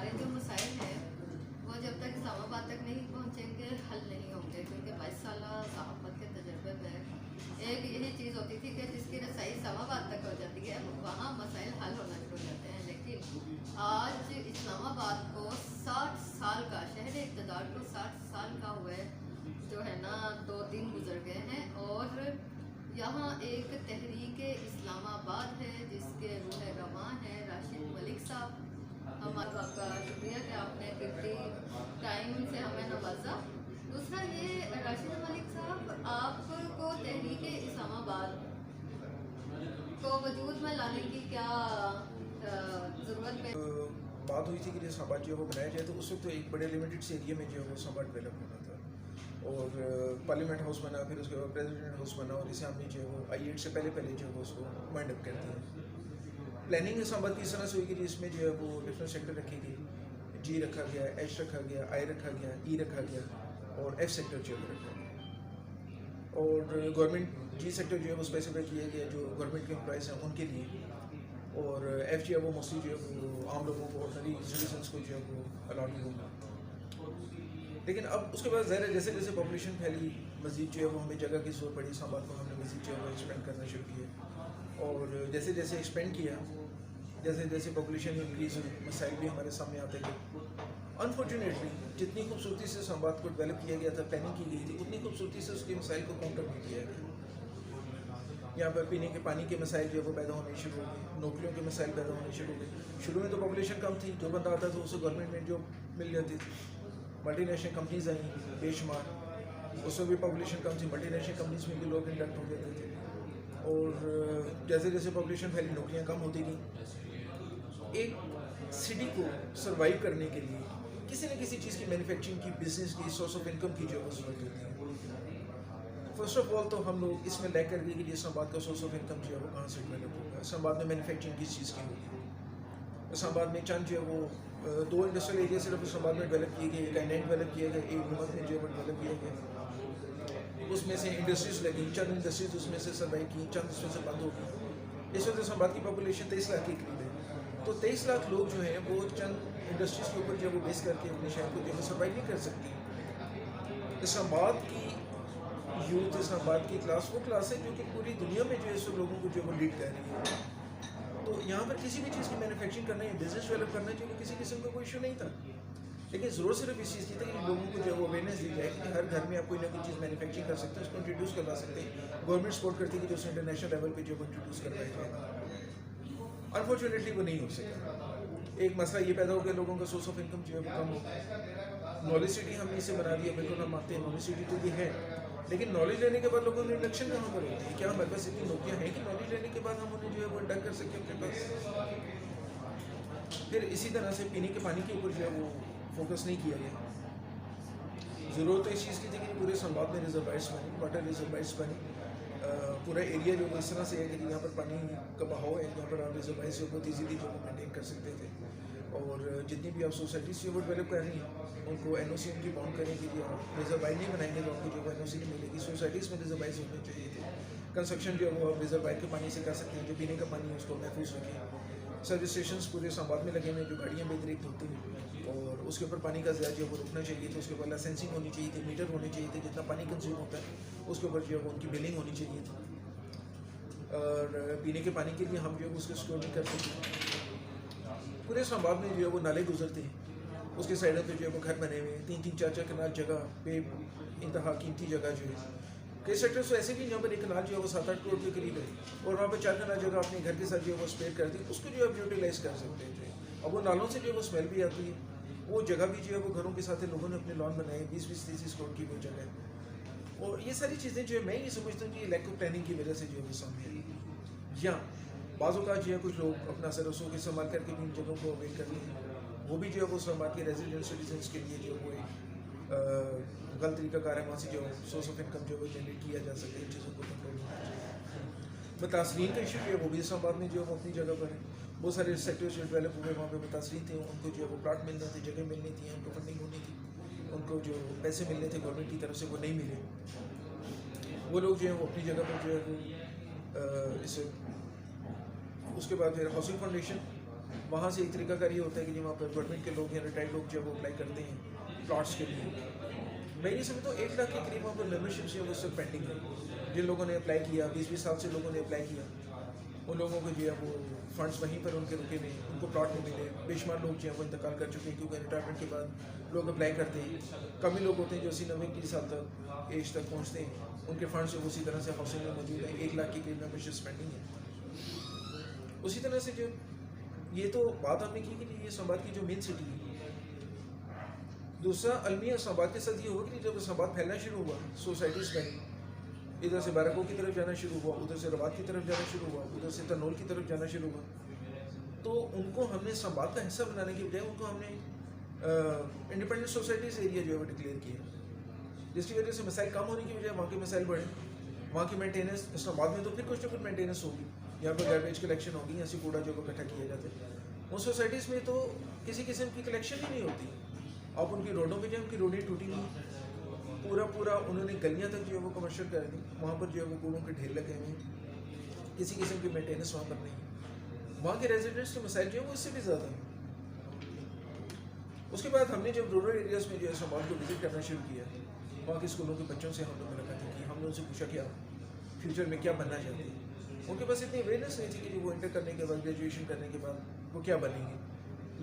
हमारे जो मसाइल हैं वो जब तक इस्लामाबाद तक नहीं पहुँचेंगे हल नहीं होंगे, क्योंकि 22 साल सहाफ़त के तजर्बे में एक यही चीज़ होती थी कि जिसकी रसाई इस्लामाबाद तक हो जाती है वहाँ मसाइल हल होना शुरू हो जाते हैं। लेकिन आज इस्लामाबाद को 60 साल का, शहर इक़्तिदार को 60 साल का हुए जो है ना 2 दिन गुजर गए हैं, और यहाँ एक तहरीक इस्लामाबाद है जिसके रूह रवां है राशिद मलिक साहब। हमारा आपका शुक्रिया कि आपने गिफ्टी टाइम से हमें नवाजा। दूसरा ये राशिद मलिक साहब, आपको तहरीक इस्लामाबाद को वजूद में लाने की क्या ज़रूरत है? बात हुई थी कि जैसे इस्लामाबाद जो है वो बनाया जाए, तो उस वक्त तो एक बड़े लिमिटेड से एरिया में जो है वो इस्लामाबाद डेवलप होना था, और पार्लियामेंट हाउस बना, फिर उसके बाद प्रेसिडेंट हाउस बना, और इसे हमने जो है वो I-8 से पहले जो है वो उसको वाइंड अप कर दिया। प्लानिंग इस्लामाबाद की इस तरह से हुई कि जिसमें जो है वो डिफरेंट सेक्टर रखे गए, G रखा गया, H रखा गया, I रखा गया, E रखा गया, और F सेक्टर जो है वो रखा गया। और गवर्नमेंट G सेक्टर जो है वो स्पेसिफाई किया गया जो गवर्नमेंट के एम्प्लॉयज़ हैं उनके लिए, और F जो है वो मोस्टली जो है वो आम लोगों को, ऑर्डनरी सिटीजन्स को जो है वो अलॉट होगा। लेकिन अब उसके बाद ज़ाहिर है जैसे जैसे पॉपुलेशन फैली, मज़ीद जो है वो हमें जगह की ज़रूरत पड़ी, इस्लामाबाद को हमने मज़ीद जो है वो एक्सपेंड करना शुरू किया, और जैसे जैसे एक्सपेंड किया, जैसे जैसे पॉपुलेशन इंक्रीज़ हुई, मसाइल भी हमारे सामने आते गए। अनफॉर्चुनेटली जितनी खूबसूरती से इस्लामाबाद को डेवलप किया गया था, प्लानिंग की गई थी, उतनी खूबसूरती से उसके मसाइल को काउंटर नहीं किया गया। यहाँ पर पीने के पानी के मसाइल जो है वो पैदा होने शुरू हो गए, नौकरियों के मसाइल पैदा होने शुरू हो गए। शुरू में तो पॉपुलेशन कम थी, जो बंदा आता था उसे गवर्नमेंट में जॉब मिल जाती थी। मल्टीनेशनल कंपनीज आई बेशुमार, उसमें भी पॉपुलेशन कम थी, मल्टीनेशनल कंपनीज में भी लोग इंडक्ट हो जाते थे, और जैसे जैसे पॉपुलेशन फैली, नौकरियाँ कम होती गई। एक सिटी को सर्वाइव करने के लिए किसी न किसी चीज़ की मैन्युफैक्चरिंग की, बिजनेस की, सोर्स ऑफ इनकम की जो है ज़रूरत होती है। फर्स्ट ऑफ ऑल तो हम लोग इसमें लैक कर गए कि इस्लामाबाद का सोर्स ऑफ इनकम जो है वो कहाँ से डेवलप होगा। इस्लामाबाद में मैन्युफैक्चरिंग किस चीज़ की होगी? इस्लामाबाद में चंद जो है वो 2 इंडस्ट्रियल एरिया सिर्फ इस्लामाबाद में डेवलप किए गए, एक आइलैंड डेवलप किया गया, एक गुमत में जो है डेवलप किया गया। उसमें से इंडस्ट्रीज लगी, चंद इंडस्ट्रीज उसमें से सर्वाइव की, चंद उसमें से बंद हो गई। इस वक्त इस्लामाबाद की पॉपुलेशन 23 लाख के करीब है, तो 23 लाख लोग जो हैं वो चंद इंडस्ट्रीज के ऊपर जो वो बेस करके अपने शहर को जो है सर्वाइव नहीं कर सकती। इस्लामाबाद की यूथ, इस्लामाबाद की क्लास वो क्लास है जो कि पूरी दुनिया में जो है सब लोगों को जो वो लीड कर रही है। तो यहाँ पर किसी भी चीज़ की मैन्युफैक्चरिंग करना या बिजनेस डेवलप करना जो कि किसी किस्म का कोई इशू नहीं था, लेकिन ज़रूरत सिर्फ इस चीज़ की थी कि लोगों को जो है वो अवेयरनेस दी जाए कि हर घर में आप कोई ना कोई चीज़ मैन्युफैक्चरिंग कर सकते हैं, उसको इंट्रोड्यूस करवा सकते हैं। गवर्नमेंट सपोर्ट करती है कि जो उसे इंटरनेशनल लेवल पर जो वो इंट्रोड्यूस करवाया जाए। अनफॉर्चुनेटली वो नहीं हो सका। एक मसला ये पैदा हो गया, लोगों का सोर्स ऑफ इनकम जो है वो कम हो गया। नॉलेज सिटी हमने इसे बना दिया, बिल्कुल हम मानते हैं नॉलेज सिटी तो ये है, लेकिन नॉलेज लेने के बाद लोगों में इंडक्शन कहाँ पर होती है? क्या हमारे पास इतनी नौकरियाँ हैं कि नॉलेज लेने के बाद हम उन्हें जो है वो इंडक्ट कर सकें अपने पास? फिर इसी तरह से पीने के पानी के ऊपर जो है वो फोकस नहीं किया गया। ज़रूरत तो इस चीज़ की थी कि पूरे इस्लामाबाद में रिजर्वायर्स बने, वाटर रिजर्वायर्स बने, पूरा एरिया जो इस तरह से है कि यहाँ पर पानी का बहाव है, यहाँ पर आप रिजर्वायर्स जो बहुत ईजीली जो मेंटेन कर सकते थे। और जितनी भी आप सोसाइटीज़ जो वो डेवलप कर रही हैं उनको NOC उनकी बाउंड करने के लिए, और रिजर्वायर नहीं बनाएंगे तो आपको जो है NOC नहीं मिलेगी। सोसाइटीज़ में रिजर्वायर्स होने चाहिए थे। कंस्ट्रक्शन जो है वो आप रिजर्वायर के पानी से कर सकते हैं, जो पीने का पानी है उसको महफूज रखें। सर्विस स्टेशन पूरे इस्लामाबाद में लगे हुए जो गाड़ियाँ बेतरीक होती हैं, और उसके ऊपर पानी का ज़्यादा जो है वो रुकना चाहिए था। उसके ऊपर लाइसेंसिंग होनी चाहिए थी, मीटर होने चाहिए थे, जितना पानी कंज्यूम होता है उसके ऊपर जो है वो उनकी बिलिंग होनी चाहिए थी। और पीने के पानी के लिए हम जो है उसको स्टोर नहीं कर सकते। पूरे इस्लामाबाद में जो है वो नाले गुजरते हैं, उसके साइडों पे जो है वो घर बने हुए हैं, 3-3 4-4 कनाल जगह पे, इंतहा कीमती जगह जो है। कई सेक्टर्स तो ऐसे भी जहाँ पर एक कनाल जो है वो 7-8 करोड़ के करीब है, और वहाँ पर 4 कनाल जगह अपने घर के साथ जो है वो स्पेयर कर दी, उसको जो है यूटिलाइज़ कर सकते हैं। अब वो नालों से जो है वो स्मेल भी आती है, वो जगह भी जो है वो घरों के साथ लोगों ने अपने लॉन बनाए, 20-30 करोड़ की वो जगह है। और ये सारी चीज़ें जो है मैं ये समझता हूँ कि लैक ऑफ प्लानिंग की वजह से जो है वो सामने आई। या बाज़ों का जो है कुछ लोग अपना सरसों के इस्तेमाल करके भी इन जगहों को अवेल कर लिए, वो भी जो है वो इस्लामाबाद के रेजिडेंट सिटीजन्स के लिए जो वो एक गलत तरीका कार है, वहाँ से जो सोर्स ऑफ इनकम जो है वो जनरेट किया जा सकता है। इन चीज़ों को कंट्रोल मुतासरीन का इशू जो है वो भी इस्लामाबाद में जो है वो अपनी जगह पर है। बहुत सारे सेक्टर्स जो डेवलप हुए वहाँ पर मुतासरीन थे, उनको जो है वो प्लाट मिलने थे, जगह मिलनी थी, उनको फंडिंग होनी थी, उनको जो पैसे मिलने थे गवर्नमेंट की तरफ से वो नहीं मिले। वो लोग जो है वो अपनी जगह पर जो है वो इस उसके बाद फिर हाउसिंग फाउंडेशन वहाँ से एक तरीकाकार ये होता है कि जी वहाँ पर गवर्नमेंट के लोग या रिटायर्ड लोग जो है वो अप्लाई करते हैं प्लॉट्स के लिए। मैं ये समझता हूँ 1 लाख के करीब वहाँ पर मेम्बरशिप जो है वो सब पेंडिंग है। जिन लोगों ने अप्लाई किया 20-20 साल से लोगों ने अप्लाई किया, उन लोगों को जो है वो फंड्स वहीं पर उनके रुके नहीं, उनको प्लॉट नहीं मिले। बेशुमार लोग जो है वो इंतकाल कर चुके हैं, क्योंकि रिटायरमेंट के बाद लोग अप्लाई करते हैं। कम ही लोग होते हैं जो 80-90 साल तक एज तक पहुँचते हैं, उनके फंड्स उसी तरह से हाउसिंग में मौजूद है। 1 लाख के करीब मेम्बरशिप पेंडिंग है। उसी तरह से जो ये तो बात हमने की कि ये इस्लामाबाद की जो मेन सिटी है। दूसरा अलमिया इस्लामाबाद के साथ ये हुआ कि जब इस्लामाबाद फैलना शुरू हुआ, सोसाइटीज़ में इधर से बाराकों की तरफ जाना शुरू हुआ, उधर से रवात की तरफ जाना शुरू हुआ, उधर से तनोल की तरफ जाना शुरू हुआ, तो उनको हमने इस्लामाबाद का हिस्सा बनाने की बजाय उनको हमने इंडिपेंडेंट सोसाइटीज़ एरिया जो है वो डिक्लेयर किया, जिसकी वजह से मसाइल कम होने की बजाय वहाँ के मसाइल बढ़े। वहाँ की मेंटेनेंस इस्लामाबाद में तो फिर कुछ ना कुछ मेंटेनेंस होगी, यहाँ पर गार्बेज कलेक्शन होगी, यहाँ से कूड़ा जो इकट्ठा किया जाता है। उन सोसाइटीज़ में तो किसी किस्म की कलेक्शन ही नहीं होती। आप उनकी रोडों में जो उनकी रोडें टूटी हुई, पूरा उन्होंने गलियाँ तक जो है वो कमर्शियल कर दी, वहाँ पर जो है वो कूड़ों के ढेर लगे हुए हैं, किसी किस्म की मेंटेनेंस वहाँ पर नहीं। वहाँ के रेजिडेंट्स के मसाइल जो है वो इससे भी ज़्यादा हैं। उसके बाद हमने जब रूरल एरियाज़ में जो है इस्लामाबाद को विज़िट करना शुरू किया, वहाँ के स्कूलों के बच्चों से हम लोग मुलाकात की, हमने उनसे पूछा कि आप फ्यूचर में क्या बनना चाहते हैं। उनके पास इतनी अवेयरनेस नहीं थी कि वो इंटर करने के बाद, ग्रेजुएशन करने के बाद वो क्या बनेंगे,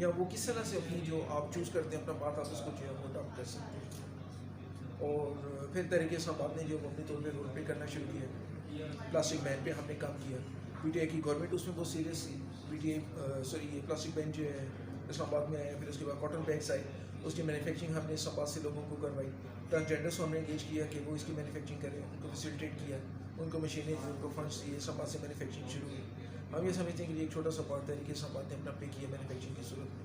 या वो किस तरह से अपनी जो आप चूज़ करते हैं अपना बात आप उसको जो है वो अडॉप्ट कर सकते हैं। और फिर तरीके से हम आपने जो अपने तौर पर रोल पे करना शुरू किया। प्लास्टिक बैन पे हमने काम किया। PTI की गवर्नमेंट उसमें बहुत सीरियस थी। PTI ये प्लास्टिक बैन जो है इस्लामाबाद में आया, फिर उसके बाद कॉटन बैग्स आए, उसकी मैन्युफैक्चरिंग हमने इस्लामाबाद से लोगों को करवाई। ट्रांसजेंडर्स को हमने एंगेज किया कि वो इसकी मैन्युफैक्चरिंग करें, उनको फैसिलिटेट किया, उनको मशीनें दी, उनको फंड्स दिए, इस्लामाबाद से मैन्युफैक्चरिंग शुरू हुई। हम ये समझते हैं कि एक छोटा सा पार्ट तरीके इस्लामाबाद ने अपना पे किया मैन्युफैक्चरिंग की सूरत में।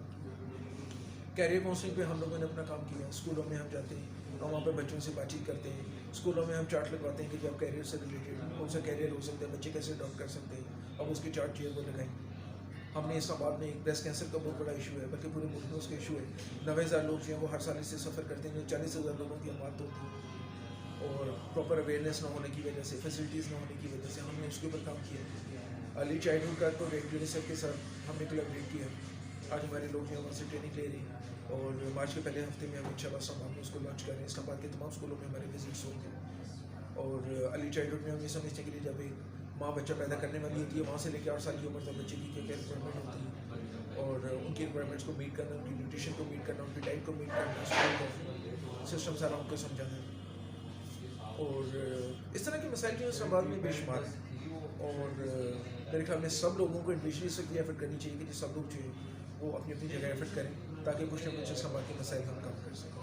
कैरियर काउंसलिंग पे हम लोगों ने अपना काम किया। स्कूलों में हम जाते हैं और वहाँ पर बच्चों से बातचीत करते हैं। स्कूलों में हम चार्ट लगवाते हैं कि जब कैरियर से रिलेटेड कौन सा कैरियर हो सकता है, बच्चे कैसे अडॉप्ट कर सकते हैं, अब उसके चार्ट जो है वो लगाएं। हमने इस्लामाबाद में एक ब्रेस्ट कैंसर का बहुत बड़ा इशू है, बल्कि पूरे मुल्क में उसका इशू है। 90,000 लोग जो हैं वो हर साल इससे सफ़र करते हैं, 40,000 लोगों की मौत होती है। और प्रॉपर अवेयरनेस ना होने की वजह से, फैसिलिटीज़ ना होने की वजह से हमने उसके ऊपर काम किया। अर्ली चाइल्डहुड का प्रोजेक्ट यूनिसेफ के साथ हमने कोलैबोरेट किया। आज हमारे लोग जो हैं वहाँ से ट्रेनिंग ले रहे हैं, और मार्च के पहले हफ्ते में हम इंशाल्लाह हम उसको लॉन्च कर रहे हैं। इस्लामाबाद के तमाम स्कूलों में हमारे विजिट्स होंगे। और अर्ली चाइल्डहुड में हम ये समझते हैं कि जब एक माँ बच्चा पैदा करने वाली होती है, वहाँ से लेकर 8 साल की उम्र तक बच्चे की क्या रिक्वायरमेंट होती है, और उनकी रिक्वायरमेंट्स को मीट करना, उनकी न्यूट्रिशन को मीट करना, उनकी डाइट को मीट करना, स्कूल का सिस्टम सारा उनको समझाना। और इस तरह के मसाइल जो इस्लामाबाद में बेशुमार हैं। और मेरे ख्याल में सब लोगों को इंडिविजुअली से ये एफर्ट करनी चाहिए कि सब लोग जो है वो अपनी अपनी जगह एफर्ट करें, ताकि कुछ ना कुछ इस्लामाबाद के मसाइल हम कम कर सकें।